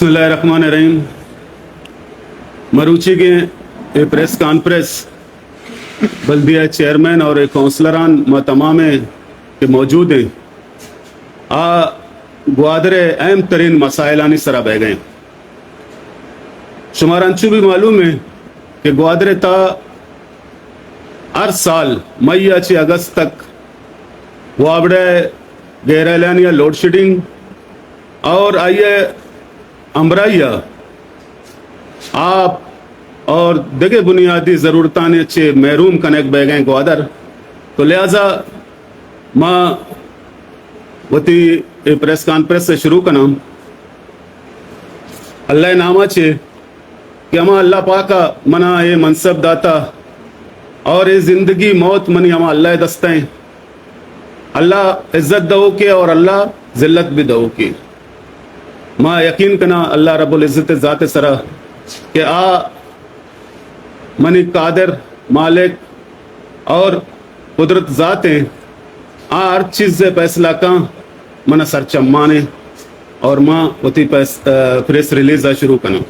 बिस्मिल्लाहिर्रहमानिर्रहीम। मरूची के press conference बल्दिया chairman और काउंसलरान तमाम के मौजूद हैं। ग्वादरे अहम तरीन मसाइलानी सरा बह गए। शुमार अंचू भी मालूम है कि ग्वादरे ता हर साल मई या 6 अगस्त तक वाबड़े गैरलानिया लोड शेडिंग और आइए अमराइया आप और देखे बुनियादी ज़रूरतां ने अच्छे महरूम कनेक्ट बह गए ग्वादर। तो लिहाजा माँ वती प्रेस कॉन्फ्रेंस से शुरू करना अल्लाह नामा चे कि हमा अल्लाह पाका मना ये मनसब दाता और ये ज़िंदगी मौत मनी हमा अल्लाह दस्तें। अल्लाह इज़्ज़त दो के और अल्लाह ज़िल्लत भी दो की। माँ यकीन कना अल्लाह रब्बुल इज़्ज़त ज़ात सरा कि मनी कादिर मालिक और कुदरत ज़ातें हर चीज़ से फैसला का मना सर चम्माने और माँ उती प्रेस रिलीज शुरू करना।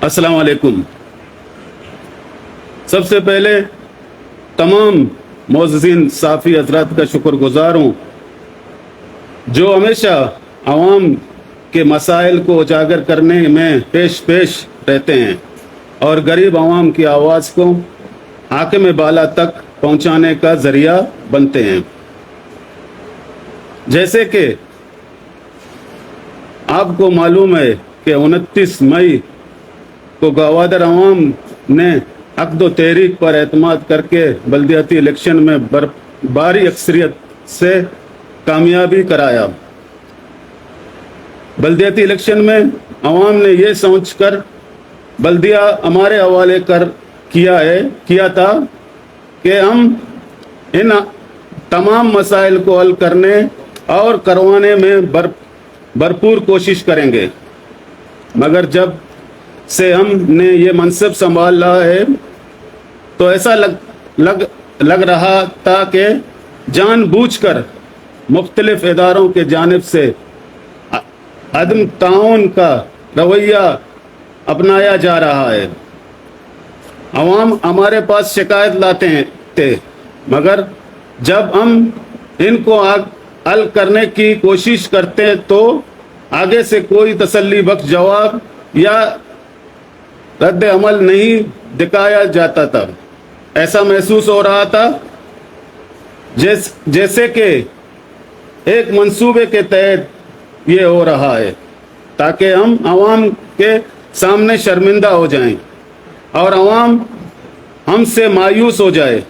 अस्सलाम वालेकुम। सबसे पहले तमाम मोअज़्ज़िज़ीन साफ़ी हज़रात का शुक्रगुज़ार हूँ जो हमेशा आवाम के मसाइल को उजागर करने में पेश रहते हैं और गरीब आवाम की आवाज़ को हाकिम बाला तक पहुँचाने का ज़रिया बनते हैं। जैसे कि आपको मालूम है कि 29 मई को गवादर आवाम ने अक़्द तहरीक पर एतमाद करके बल्दियाती इलेक्शन में भारी अक्सरियत से कामयाबी कराया। बल्दियाती इलेक्शन में अवाम ने यह सोचकर बल्दिया हमारे हवाले किया था कि हम इन तमाम मसाइल को हल करने और करवाने में भरपूर कोशिश करेंगे। मगर जब से हमने ये मनसब संभाला है तो ऐसा लग रहा था कि जानबूझकर मुख्तलिफ इदारों के जानिब से अदम ताउन का रवैया अपनाया जा रहा है। अवाम हमारे पास शिकायत लाते थे मगर जब हम इनको हल करने की कोशिश करते तो आगे से कोई तसल्ली बख्श जवाब या रद्द अमल नहीं दिखाया जाता था। ऐसा महसूस हो रहा था जैसे कि एक मंसूबे के तहत ये हो रहा है ताकि हम आवाम के सामने शर्मिंदा हो जाएं और आवाम हमसे मायूस हो जाए।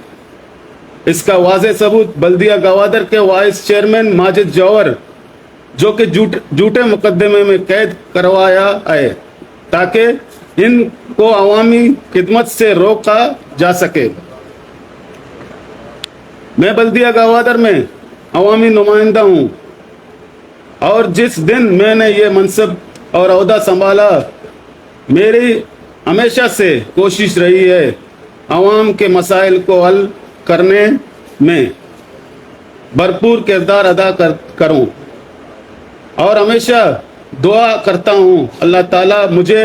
इसका वाज़ेह सबूत बल्दिया गवादर के वाइस चेयरमैन माजिद जौहर जो कि झूठे मुकदमे में कैद करवाया है ताकि इनको अवामी खिदमत से रोका जा सके। मैं बल्दिया गवादर में अवामी नुमाइंदा हूँ और जिस दिन मैंने ये मनसब और ओहदा संभाला मेरी हमेशा से कोशिश रही है अवाम के मसाइल को हल करने में भरपूर किरदार अदा करूँ और हमेशा दुआ करता हूँ अल्लाह ताला मुझे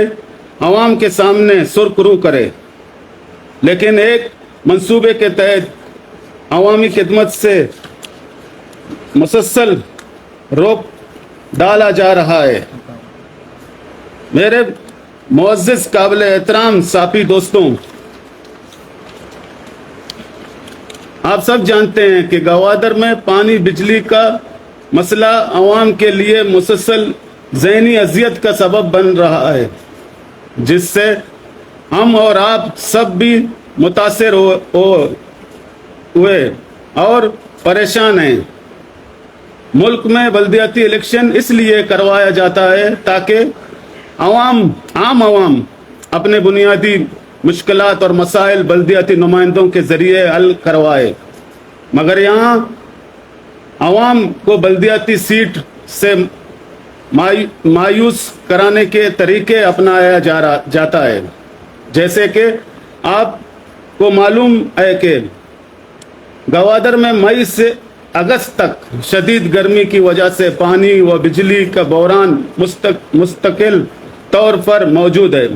अवाम के सामने सुरखरू करे। लेकिन एक मंसूबे के तहत अवामी खिदमत से मुसलसल रोक डाला जा रहा है। मेरे मुअज़्ज़िज़ काबिल एहतराम साफ़ी दोस्तों, आप सब जानते हैं कि गवादर में पानी बिजली का मसला अवाम के लिए मुसलसल ज़हनी अज़ियत का सबब बन रहा है जिससे हम और आप सब भी मुतासिर हुए और परेशान हैं। मुल्क में बल्दियाती इलेक्शन इसलिए करवाया जाता है ताकि आम आवाम अपने बुनियादी मुश्किलात और मसाइल बल्दियाती नुमाइंदों के ज़रिए हल करवाए। मगर यहाँ आवाम को बल्दियाती सीट से मायूस कराने के तरीके अपनाया जाता है। जैसे कि आपको मालूम है कि गवादर में अगस्त तक शदीद गर्मी की वजह से पानी व बिजली का बहरान मुस्तकिल तौर पर मौजूद है,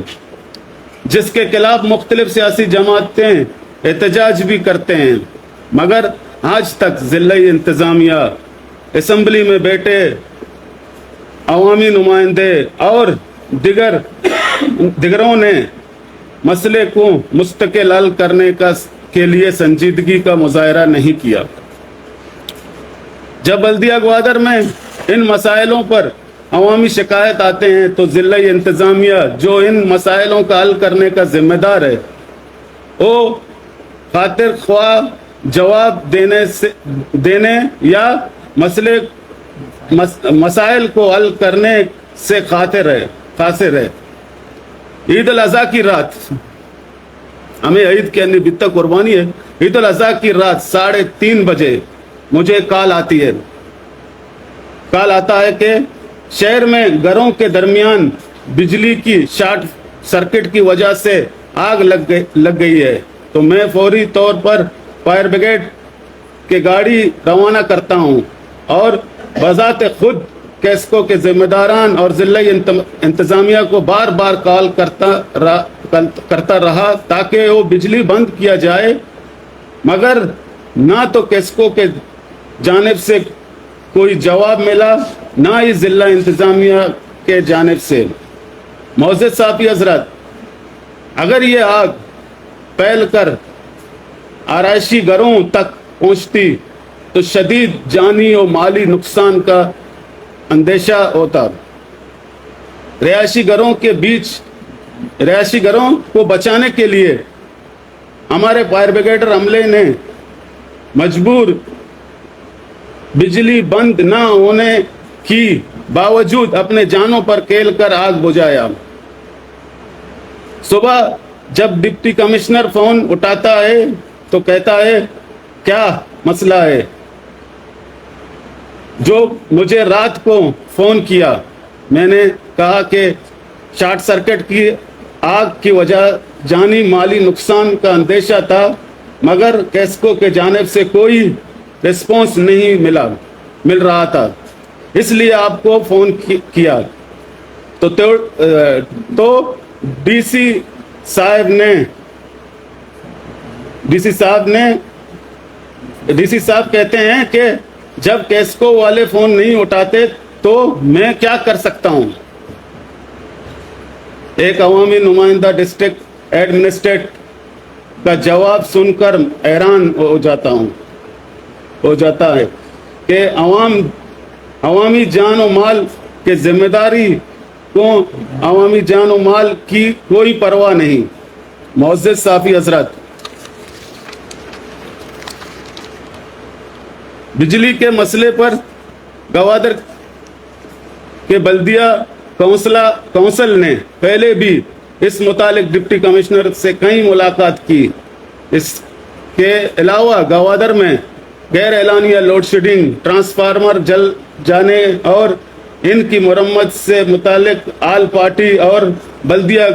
जिसके खिलाफ मुख्तलिफ सियासी जमातें एहतजाज भी करते हैं, मगर आज तक ज़िला इंतज़ामिया, असम्बली में बैठे अवामी नुमाइंदे और दिगरों ने मसले को मुस्तकिल हल करने के लिए संजीदगी का मुजाहरा नहीं किया। जब बल्दिया ग्वादर में इन मसाइलों पर अवामी शिकायत आते हैं तो ज़िला इंतज़ामिया जो इन मसाइलों का हल करने का ज़िम्मेदार है, वो खातिर ख्वाह जवाब देने या मसाइल को हल करने से कासिर है। ईद उल अज़हा की रात, हमें ईद के अन्य बित्ता कुर्बानी है, ईद उल अज़हा की रात 3:30 बजे मुझे कॉल आता है कि शहर में घरों के दरमियान बिजली की शॉर्ट सर्किट की वजह से आग लग गई है। तो मैं फौरी तौर पर फायर ब्रिगेड की गाड़ी रवाना करता हूं और बज़ाते खुद कैस्को के जिम्मेदारान और ज़िला इंतज़ामिया को बार बार कॉल करता रहा ताकि वो बिजली बंद किया जाए, मगर ना तो कैस्को के जानिब से कोई जवाब मिला, ना ही ज़िला इंतज़ामिया के जानिब से। मोअज़्ज़िज़ साफ़ी हज़रत, अगर ये आग फैल कर आराइशी घरों तक पहुंचती तो शदीद जानी और माली नुकसान का अंदेशा होता। रिहायशी घरों को बचाने के लिए हमारे फायर ब्रिगेडर अमले ने मजबूर बिजली बंद न होने की बावजूद अपने जानों पर खेल कर आग बुझाया। सुबह जब डिप्टी कमिश्नर फोन उठाता है तो कहता है क्या मसला है। जो मुझे रात को फोन किया, मैंने कहा कि शॉर्ट सर्किट की आग की वजह जानी माली नुकसान का अंदेशा था, मगर कैस्को के जानिब से कोई रिस्पॉन्स नहीं मिल रहा था, इसलिए आपको फोन किया। तो डीसी साहब कहते हैं कि जब कैस्को वाले फोन नहीं उठाते तो मैं क्या कर सकता हूं। एक अवामी नुमाइंदा डिस्ट्रिक्ट एडमिनिस्ट्रेट का जवाब सुनकर हैरान हो जाता है कि अवामी जान और माल के जिम्मेदारी को अवामी जान और माल की कोई परवाह नहीं। मोअज़्ज़िज़ साफ़ी हज़रत, बिजली के मसले पर गवादर के बल्दिया काउंसिल ने पहले भी इस मुतालिक डिप्टी कमिश्नर से कई मुलाकात की। इसके अलावा गवादर में गैर एलानिया लोड शेडिंग, ट्रांसफार्मर जल जाने और इनकी मरम्मत से मुतालिक आल पार्टी और बल्दिया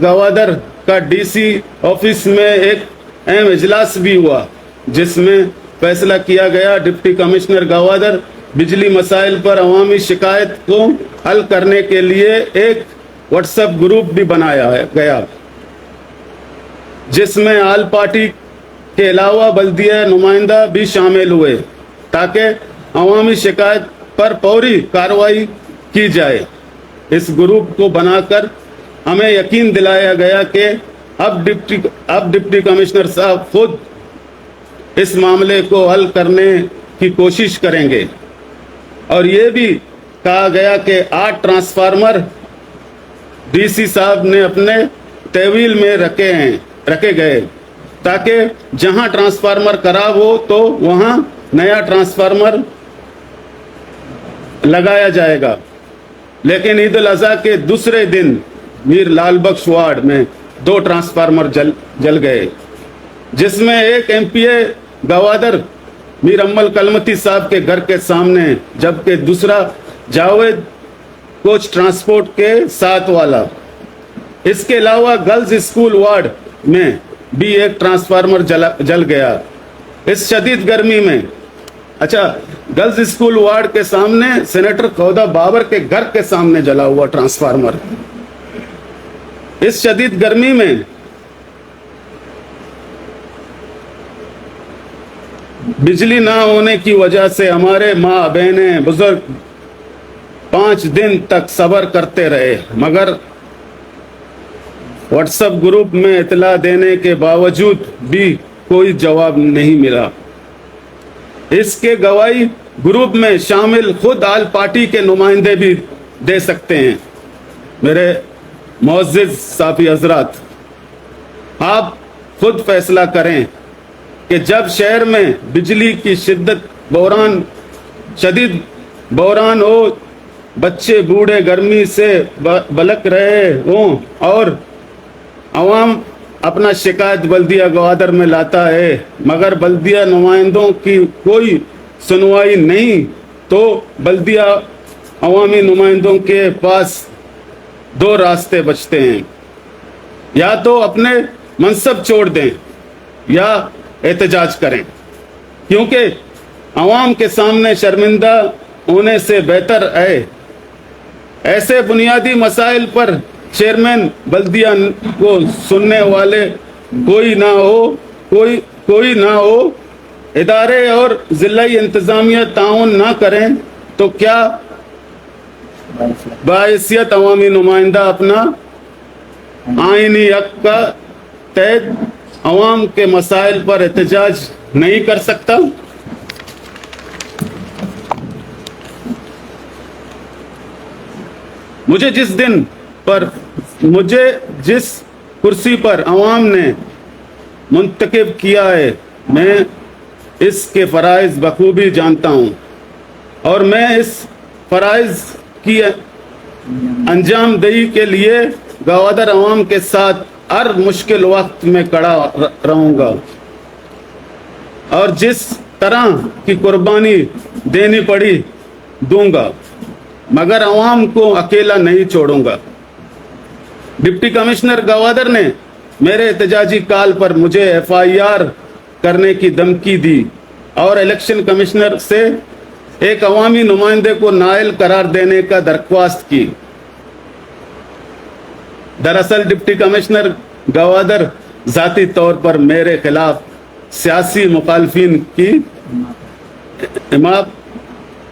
गवादर का डीसी ऑफिस में एक अहम इजलास भी हुआ, जिसमें फैसला किया गया डिप्टी कमिश्नर गवादर बिजली मसाइल पर अवामी शिकायत को हल करने के लिए एक व्हाट्सएप ग्रुप भी बनाया गया, जिसमें आल पार्टी के अलावा बल्दिया नुमाइंदा भी शामिल हुए ताकि अवामी शिकायत पर फौरी कार्रवाई की जाए। इस ग्रुप को बनाकर हमें यकीन दिलाया गया कि अब डिप्टी कमिश्नर साहब खुद इस मामले को हल करने की कोशिश करेंगे। और ये भी कहा गया कि 8 ट्रांसफार्मर डीसी साहब ने अपने तहवील में रखे गए ताकि जहां ट्रांसफार्मर खराब हो तो वहां नया ट्रांसफार्मर लगाया जाएगा। लेकिन ईद उल अज़हा के दूसरे दिन मीर लाल बख्श वार्ड में 2 ट्रांसफार्मर जल गए, जिसमें एक एमपीए गवादर मीर अम्मल कलमती साहब के घर के सामने, जबकि दूसरा जावेद कोच ट्रांसपोर्ट के साथ वाला। इसके अलावा गर्ल्स स्कूल वार्ड में भी एक ट्रांसफार्मर जल गया। इस शदीद गर्मी में अच्छा, गर्ल्स स्कूल वार्ड के सामने सेनेटर खौदा बाबर के घर के सामने जला हुआ ट्रांसफार्मर। इस शदीद गर्मी में बिजली ना होने की वजह से हमारे माँ बहनें बुजुर्ग 5 दिन तक सब्र करते रहे, मगर व्हाट्सएप ग्रुप में इतला देने के बावजूद भी कोई जवाब नहीं मिला। इसके गवाही ग्रुप में शामिल खुद आल पार्टी के नुमाइंदे भी दे सकते हैं। मेरे मुअज़्ज़िज़ साफी हज़रात, आप खुद फैसला करें कि जब शहर में बिजली की शदीद बहरान हो, बच्चे बूढ़े गर्मी से बलक रहे हों और अवाम अपना शिकायत बल्दिया गवादर में लाता है, मगर बल्दिया नुमाइंदों की कोई सुनवाई नहीं, तो बल्दिया अवामी नुमाइंदों के पास 2 रास्ते बचते हैं। या तो अपने मनसब छोड़ दें या एहतजाज करें, क्योंकि अवाम के सामने शर्मिंदा होने से बेहतर है ऐसे बुनियादी मसाइल पर चेयरमैन बल्दिया को सुनने वाले कोई ना हो, इदारे और जिलाई इंतजामिया ताउन ना करें, तो क्या बाइसियत अवामी नुमाइंदा अपना आईनी हक का तहत अवाम के मसाइल पर एहतजाज नहीं कर सकता? मुझे जिस कुर्सी पर अवाम ने मुंतखब किया है, मैं इसके फ़राइज़ बखूबी जानता हूँ और मैं इस फ़राइज़ की अंजाम दही के लिए गवादर अवाम के साथ हर मुश्किल वक्त में खड़ा रहूँगा और जिस तरह की कुर्बानी देनी पड़ी दूंगा, मगर अवाम को अकेला नहीं छोड़ूंगा। डिप्टी कमिश्नर गवादर ने मेरे एहतजाजी काल पर मुझे FIR करने की धमकी दी और इलेक्शन कमिश्नर से एक अवामी नुमाइंदे को नाअहल करार देने का दरख्वास्त की। दरअसल डिप्टी कमिश्नर गवादर ज़ाती तौर पर मेरे खिलाफ सियासी मुखालफिन की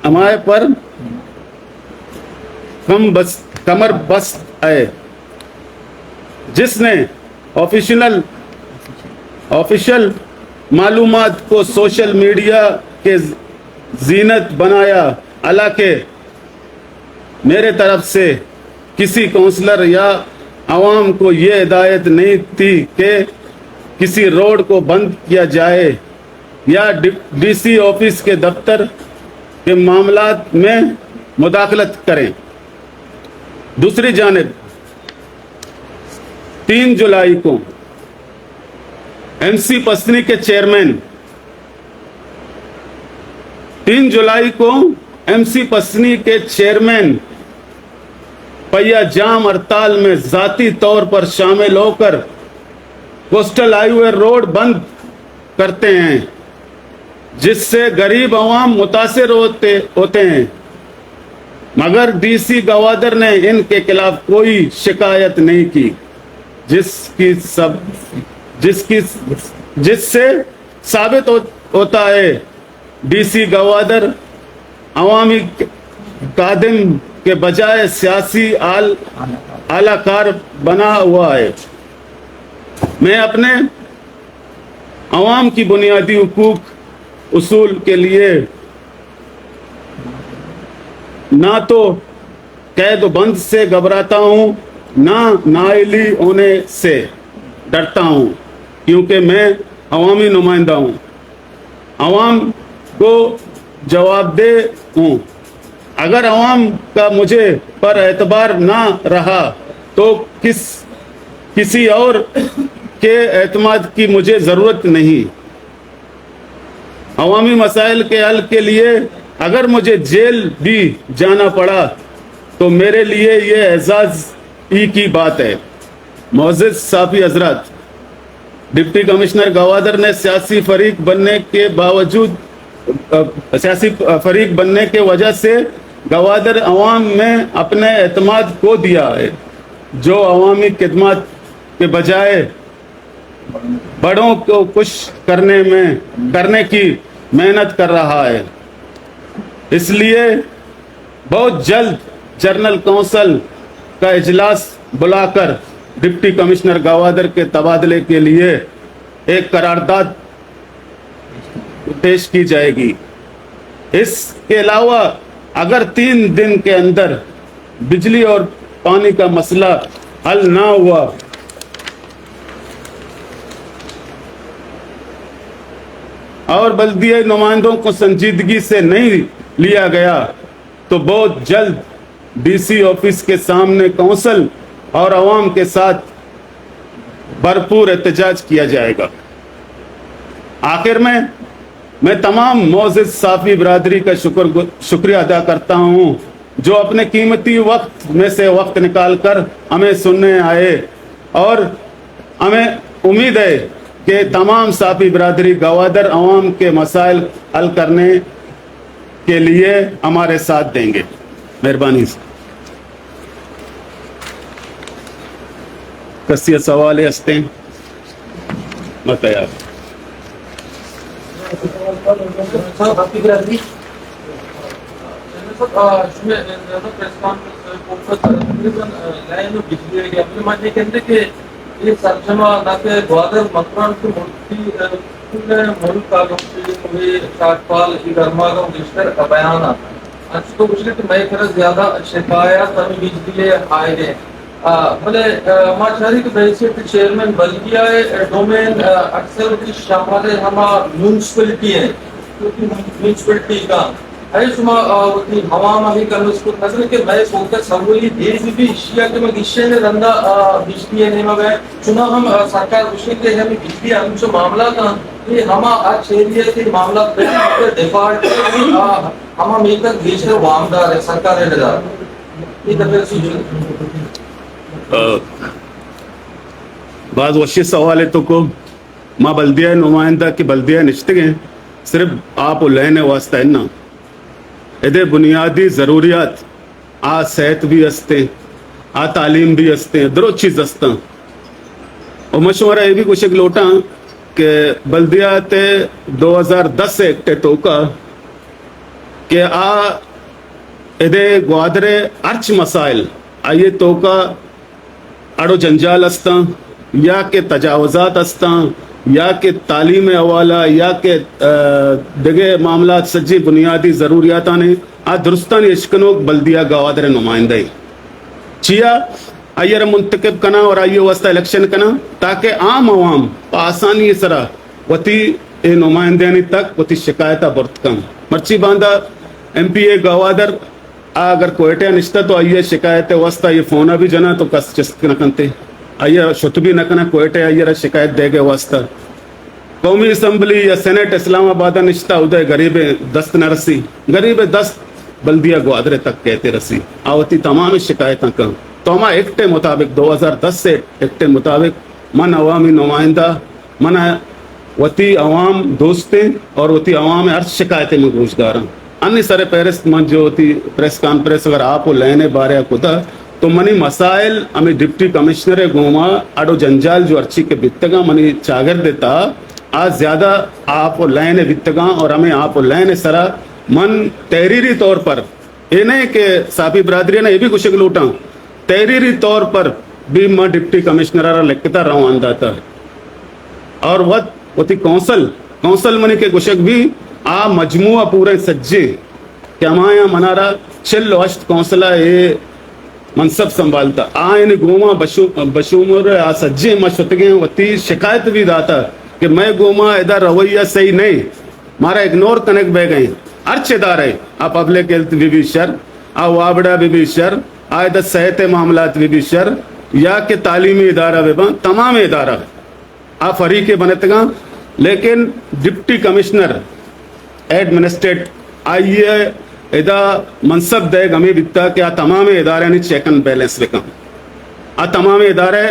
हमारे पर कमर बस्त है, जिसने ऑफिशियल मालूमात को सोशल मीडिया के जीनत बनाया। हालांकि मेरे तरफ से किसी काउंसलर या अवाम को ये हिदायत नहीं थी कि किसी रोड को बंद किया जाए या DC ऑफिस के दफ्तर के मामलात में मुदाखलत करें। दूसरी जानिब 3 जुलाई को MC पसनी के चेयरमैन 3 जुलाई को MC पसनी के चेयरमैन पहिया जाम हड़ताल में जाती तौर पर शामिल होकर कोस्टल हाईवे रोड बंद करते हैं, जिससे गरीब अवाम मुतासिर होते हैं, मगर DC गवादर ने इनके खिलाफ कोई शिकायत नहीं की, जिससे साबित होता है DC गवादर अवामी कादिम के बजाय सियासी आलाकार बना हुआ है। मैं अपने अवाम की बुनियादी हुकूक उसूल के लिए ना तो कैद बंद से घबराता हूँ, ना नाअहली होने से डरता हूँ, क्योंकि मैं अवामी नुमाइंदा हूँ, अवाम को जवाबदेह हूँ। अगर अवाम का मुझे पर एतबार ना रहा तो किसी और के एतमाद की मुझे ज़रूरत नहीं। अवामी मसाइल के हल के लिए अगर मुझे जेल भी जाना पड़ा तो मेरे लिए ये एजाज़ ही की बात है। मुअज़्ज़िज़ साफ़ी हज़रात, डिप्टी कमिश्नर गवादर ने सियासी फरीक बनने के बावजूद सियासी फरीक बनने के वजह से गवादर अवाम में अपने एतमाद को दिया है, जो अवामी खिदमत के बजाय बड़ों को खुश करने की मेहनत कर रहा है। इसलिए बहुत जल्द जनरल काउंसिल का इजलास बुलाकर डिप्टी कमिश्नर गवादर के तबादले के लिए एक करारदाद पेश की जाएगी। इसके अलावा अगर 3 दिन के अंदर बिजली और पानी का मसला हल ना हुआ और बल्दिया नुमाइंदों को संजीदगी से नहीं लिया गया तो बहुत जल्द डीसी ऑफिस के सामने काउंसिल और अवाम के साथ भरपूर एहतजाज किया जाएगा। आखिर में मैं तमाम मोअज़्ज़िज़ साफ़ी बरादरी का शुक्रिया अदा करता हूँ जो अपने कीमती वक्त में से वक्त निकाल कर हमें सुनने आए, और हमें उम्मीद है कि तमाम साफ़ी बरादरी गवादर अवाम के मसाइल हल करने के लिए हमारे साथ देंगे। मेहरबानी से कसिया सवाल हंसते हैं मत यार। ये तर्जमा ना के ग्वादर मकरान की मूर्ति मुल्क का हुए शाकपाल की गर्मागम गिश्तर का बयान आता आज तो कुछ कि मैं खरज ज्यादा शिकायत हम बिजली आए गए बोले माचारी के बैसिक चेयरमैन बल्दिया डोमेन अक्सर की शामिल हमा म्युनिसिपैलिटी है क्योंकि म्युनिसिपैलिटी का है सुमा वती हवा में कर उसको नजर के मैं फोकस सवली देश भी एशिया के में गिश्ते ने रंदा बिजली ने में चुना हम सरकार विषय के हमें बिजली हम जो मामला था ये हमा आज एरिया के मामला पे डिपार्टमेंट हमा मेकर देश है वामदार है सरकार है दार ये दफे बाद वशी सवाल है तो को माँ बल्दिया नुमाइंदा की बल्दिया निश्चित हैं सिर्फ आप लेने वास्ता है ना इधर बुनियादी ज़रूरियात आ सेहत भी हंसते आ तालीम भी हंसते दरो चीज़ हंसता और मशवरा ये भी कुछ एक लोटा कि बल्दिया ते 2010 से एक तो का कि आ इधर ग्वादरे अर्च मसाइल आइए तो का अड़ो जंजाल हंसता या के तजावजात हंसता या के तालीम हवाला या के दिगे मामला सज्जी बुनियादी ज़रूरियात ने आ दुरुस्तान इश्कनो बल्दिया गवादर नुमाइंदा चिया आइयर मुंतखब कना और आइए वास्ता इलेक्शन कना ताकि आम अवाम आसानी सरा वती ए नुमाइंदानी तक वती शिकायत बरतकम मर्ची बांधा MPA गवादर अगर कोयटे निश्ता तो आइए शिकायत वास्ता ये फोना भी जना तो कस चिस्त न कंते आइए शुत भी न कना कोयटे आइए शिकायत देगे वास्ता कौमी असम्बली या सेनेट इस्लामाबाद निश्ता उदय गरीबे दस्त न रसी गरीबे दस्त बल्दिया ग्वादरे तक कहते रसी आवती तमाम शिकायत कम तो हमारा एक्ट मुताबिक 2010 से एक्ट मुताबिक मन अवामी नुमाइंदा मन वती अवाम दोस्तें और वती अवाम हर शिकायतें में गूंजदार अन्य सारे पेरिस मन जो होती प्रेस कॉन्फ्रेंस अगर आप लेने बारे खुदा तो मनी मसाइल हमें डिप्टी कमिश्नर गोमा अडो जंजाल जो अर्ची के बितगा मनी चागर देता आज ज्यादा आप लेने बितगा और हमें आप लेने सरा मन तहरीरी तौर पर ये नहीं कि साफी बरादरी ने ये भी कुछ लूटा तहरीरी तौर पर भी मैं डिप्टी कमिश्नर लिखता रहा आंदा था और वती कौंसल मनी के गुशक भी आ मजमुआ पूरे सज्जे क्या माया मनारा चिल वश्त कौंसला ये मनसब संभालता आयन गोमा बशुमर आ सज्जे मशुतगे वती शिकायत भी दाता कि मैं गोमा इधर रवैया सही नहीं मारा इग्नोर कनेक्ट बह गए अर्च इदारे आ पब्लिक हेल्थ भी शर आ वाबड़ा भी शर आ इधर सेहत मामलात भी शर या के तालीमी इदारा भी तमाम इदारा आ फरीके बनतगा लेकिन डिप्टी कमिश्नर एडमिनिस्ट्रेट आइए इदा मनसब दे गमी बिता कि आ तमाम इदारे ने चेक एंड बैलेंस बेकम आ तमाम इदारे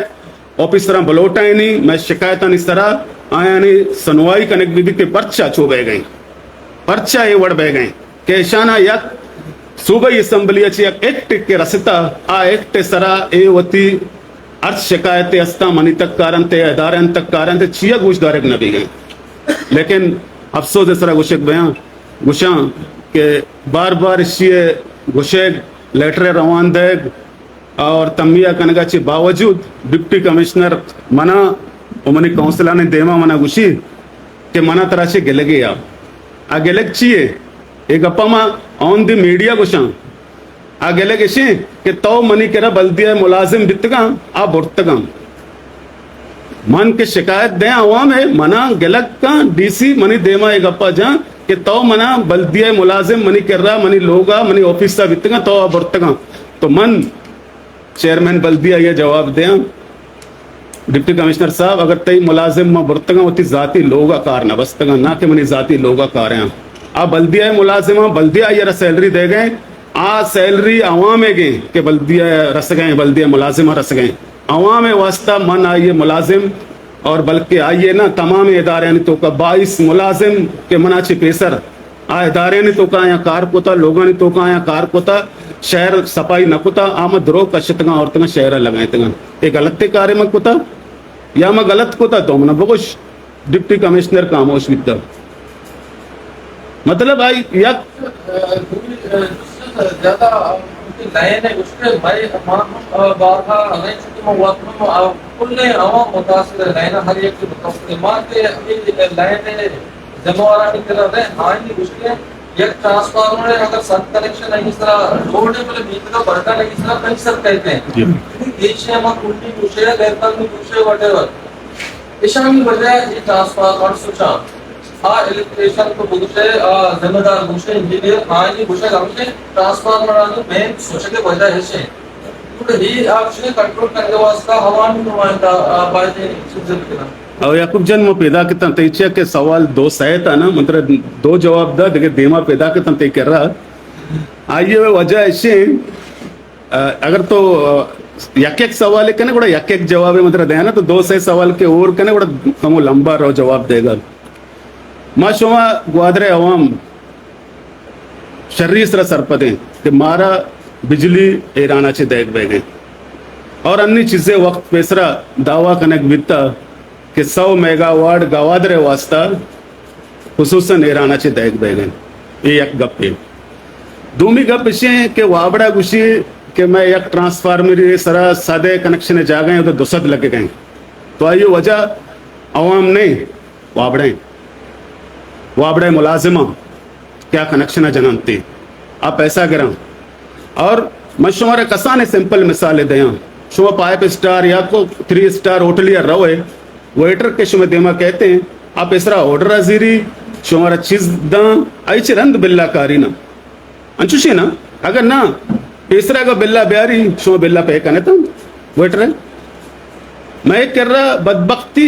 ऑफिसर बलोटा नहीं मैं शिकायत इस तरह आया नहीं सुनवाई कनेक्ट भी के पर्चा चो बह गई पर्चा ये वड़ बह गए के शाना यक सूबाई असम्बली एक एक्ट के रसता आ एक्ट सरा ए वती अर्थ शिकायत अस्ता मनी तक कारण ते अदारे तक कारण ते चिया गुश दारे न भी गए लेकिन अफसोस इस तरह गुशक बयां गुशा के बार बार इसी गुशे लेटर रवान देग और तमिया कनगा चे बावजूद डिप्टी कमिश्नर मना उमनी काउंसिला ने देमा मना गुशी के मना तरह से गेले गया आ गेले चिए एक अप्पा ऑन द मीडिया गुशा आ गेले गेशी के तो मनी केरा बल्दिया मुलाजिम बितगा आ बुर्तगा मन के शिकायत दे आवाम है मना गलत का डीसी मनी देमा एक अप्पा जा कि तो मना बल्दिया मुलाजिम मनी कर रहा मनी लोगा मनी ऑफिस सा बितगा तो आ बुर्तगा तो मन चेयरमैन बल्दिया ये जवाब दे डिप्टी कमिश्नर साहब अगर तई मुलाजिम में बुर्तगा होती जाती लोगा कार न बस्तगा ना कि मनी जाती लोगा कार हैं आ बल्दिया मुलाजिम बल्दिया ये सैलरी दे गए आ सैलरी अवाम गए कि बल्दिया रस गए बल्दिया मुलाजिम रस गए अवाम वास्ता मन आइए मुलाजिम और बल्कि आइए ना तमाम इदारे तो का 22 मुलाजिम के मनाची पेसर आ इदारे ने तो का या कार कोता लोगों ने तो का या कार कोता शहर सफाई न कोता आम द्रो कशतगा औरतगा शहर लगाए तगा ये गलत कार्य में कोता या मैं गलत कोता तो मन बगुश डिप्टी कमिश्नर खामोश बिता मतलब आई या ज्यादा लाइन है उसके भाई बाधा नहीं छुट्टी में हुआ कुल ने आवाम मुतासिर लाइन हर एक की मुतासिर माते अभी लाइन है जमावारा की तरह है हाँ ये उसके एक ट्रांसफार्मर है अगर सन कनेक्शन है इस तरह लोड है मतलब मीटर का बड़का नहीं इस तरह कई सर कहते हैं देश में हम कुंडी दूसरे गैरकान में दूसरे व्हाटएवर इशामी वजह ये ट्रांसफार्मर सोचा आ इलेक्ट्रिशियन को बुझे जिम्मेदार बुझे इंजीनियर हाँ ये बुझे हमसे ट्रांसफार्मर आने में सोचे के वजह है से तो ये आपसे कंट्रोल करने वास्ता हवान नुमाइंदा बायदे चीजें बिकना और याकूब जन में पैदा कितना तैचे के सवाल दो सही था ना मतलब दो जवाब दा देखे देमा पैदा कितना तय कर रहा आइए वजह ऐसे अगर तो यक एक सवाल है कने बड़ा यक एक जवाब है मतलब देना तो दो सही सवाल के और कने बड़ा कम लंबा रो जवाब देगा माशुमा ग्वादरे अवाम शर्रीस रा सरपदे कि मारा बिजली ईराना चे देख बह गए और अन्य चीजें वक्त पेसरा दावा कनेक बिता कि 100 मेगावाट गवादरे वास्ता खुसूसन ईराना चे देख बह गए ये एक गप है दूमी गप इसे कि वाबड़ा गुशी कि मैं एक ट्रांसफार्मर सरा सादे कनेक्शन जा गए तो दुसद लगे गए तो आइए वजह अवाम नहीं वाबड़े मुलाजिमा क्या कनेक्शन है जनमती आप पैसा गिरा और मशुमारे कसाने सिंपल मिसाल दें शुमा 5 स्टार या को 3 स्टार होटल या रवे वेटर के शुमा देमा कहते हैं आप इसरा ऑर्डर अजीरी शुमारा चीज दा ऐच रंद बिल्ला कारी ना अंचुशी ना अगर ना इसरा का बिल्ला ब्यारी शुमा बिल्ला पे कने तो वेटर मैं कर रहा बदबख्ती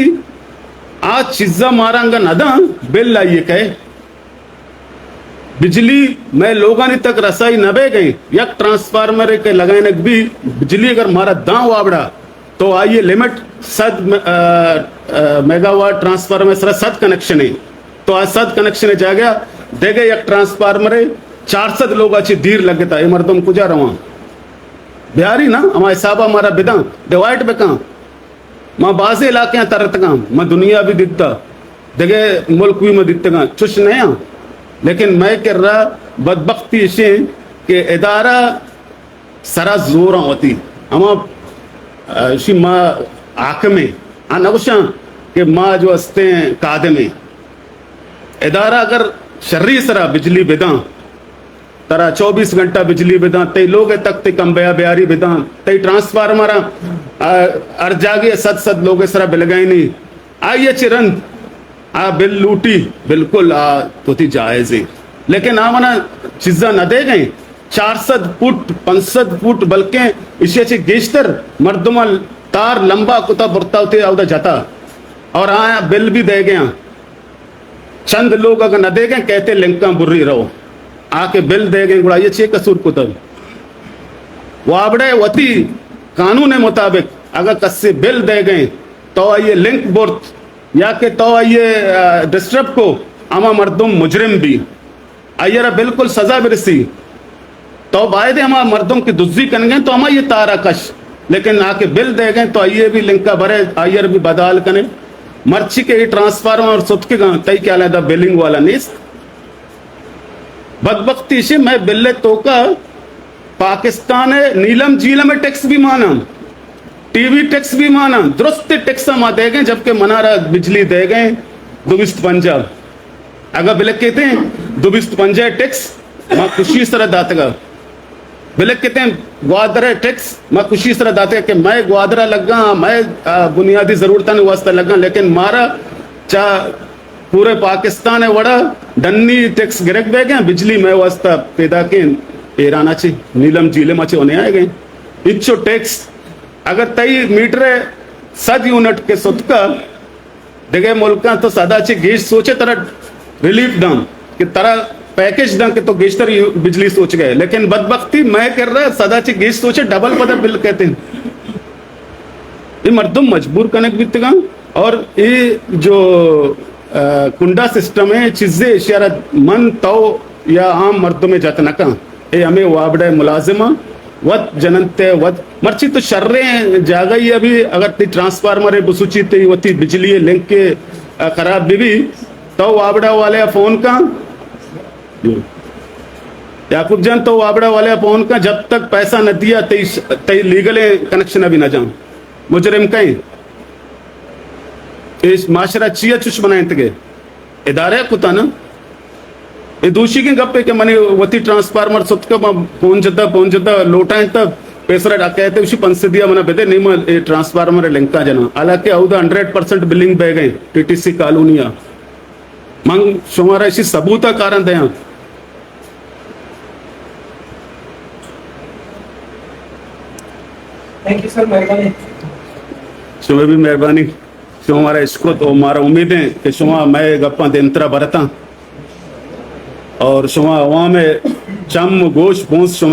आज चीजा मारांगा नदा बिल लाइए कहे बिजली मैं लोगानी तक रसाई नबे गई यक ट्रांसफार्मर के लगाने भी बिजली अगर मारा दांव आवड़ा तो आइए लिमिट 7 मेगावाट ट्रांसफार्मर सरा 7 कनेक्शन है तो आज 7 कनेक्शन जा गया दे गए एक ट्रांसफार्मर 400 लोग अच्छी धीर लगता है मर्दम कुजा रवा बिहारी ना हमारे साहबा हमारा बिदा डिवाइड पे कहाँ माँ बाजे इलाके तरत का मैं दुनिया भी दिखता देखे मुल्क भी मैं दिखता चुश नहीं लेकिन मैं कर रहा बदबख्ती से कि इदारा सरा जोर होती हम माँ आँख में नौशा कि माँ जो हंसते हैं कादे में इदारा अगर शर्री सरा बिजली बिदा तरा 24 घंटा बिजली बिदा तई लोग तक ते कम बया ब्यारी बिदा तई ट्रांसफार्मर अर जागे सद लोग सरा बिल गए नहीं आइए चिरंद आ बिल लूटी बिल्कुल तो थी जायज है लेकिन मना चीजा न दे गए 400 फुट 500 फुट बल्कि इसे गेस्टर मर्दमा तार लंबा कुता बुरता होते आउदा जाता और आया बिल भी दे गया चंद लोग अगर न दे गए कहते लिंका बुर्री रहो आके बिल दे गए गुड़ा ये छे कसूर कुतब वाबड़े वती कानून मुताबिक अगर कस्से बिल दे गए तो आइए लिंक बुर्त या के तो आइए डिस्टर्ब को आमा मर्दुम मुजरिम भी آئیے بالکل سزا برسی تو باید ہمارا مردوں کی دزی کن گئے تو ہمیں یہ تارا کش لیکن آ کے بل دے گئے تو آئیے بھی لنکا بھرے آئیے بھی بدال کنے مرچی کے ٹرانسفارمر اور سد کے گاں تئی کیا لیدا بلنگ والا نیست بدبختی سے میں بلے تو کا پاکستان نیلم جیلم میں ٹیکس بھی مانا ٹی وی ٹیکس بھی مانا درست ٹیکس ہم دے گئے جبکہ منارہ بجلی دے گئے دوبست پنجاب اگر بلک کہتے ہیں دوبست پنجاب ٹیکس ماں خوشی سر دات گا بلک کہتے ہیں گوادر ٹیکس میں خوشی سر داتے کہ میں گوادرہ لگا میں بنیادی ضرورتاں واسطہ لگا لیکن مارا چاہ پورے پاکستان ہے وڑا ڈنی ٹیکس گرک بے گئے بجلی میں واسطہ پیدا کے ایران چی نیلم جیلم اچھے ہونے آئے گئے اچھو ٹیکس اگر تئی میٹر 100 یونٹ کے سد کا دیگے ملکاں تو سادہ چی گیش سوچے طرح ریلیف دام کہ طرح پیکیج دیں کہ تو گیشتر بجلی سوچ گئے لیکن بدبختی میں کر رہا سدا چی گیش سوچے ڈبل پدر بل کہتے ہیں یہ مردم مجبور کنک بیتے گا اور یہ جو کنڈا سسٹم ہے چیزیں اشارت من تو یا عام مردوں میں جاتا نکا یہ ہمیں وابڑے ملازمہ ود جننتے ود مرچی تو شرریں جاگئی ابھی اگر تی ٹرانسفارمر بسوچی تی وہ تی بجلی لنک کے خراب بھی تو وابڑا والے فون کا یعقوب جان تو وابڑا والے فون کا جب تک پیسہ نہ دیا تی لیگل کنیکشن ابھی نہ جاؤں مجرم کہیں اس معاشرہ چیئے چوش بنائیں تگے ادارے کتا نا یہ دوشی کے گپ پہ کہ منی وطی ٹرانسفارمر ست کا پون جدہ لوٹائیں تب پیسرہ ڈاکہتے اسی پنس دیا منا بیدے نہیں ٹرانسفارمر لنکا جنا حالانکہ اودہ 100% بلنگ بے گئے ٹی ٹی سی کالونیا منگ شمارا اسی ثبوتہ کارن دیاں تھینک یو سر مہربانی شما بھی مہربانی شما ہمارا عشق تو ہمارا امید ہے کہ شما میں گپاں دینترا برتا اور شما عوام چم گوش بونس شما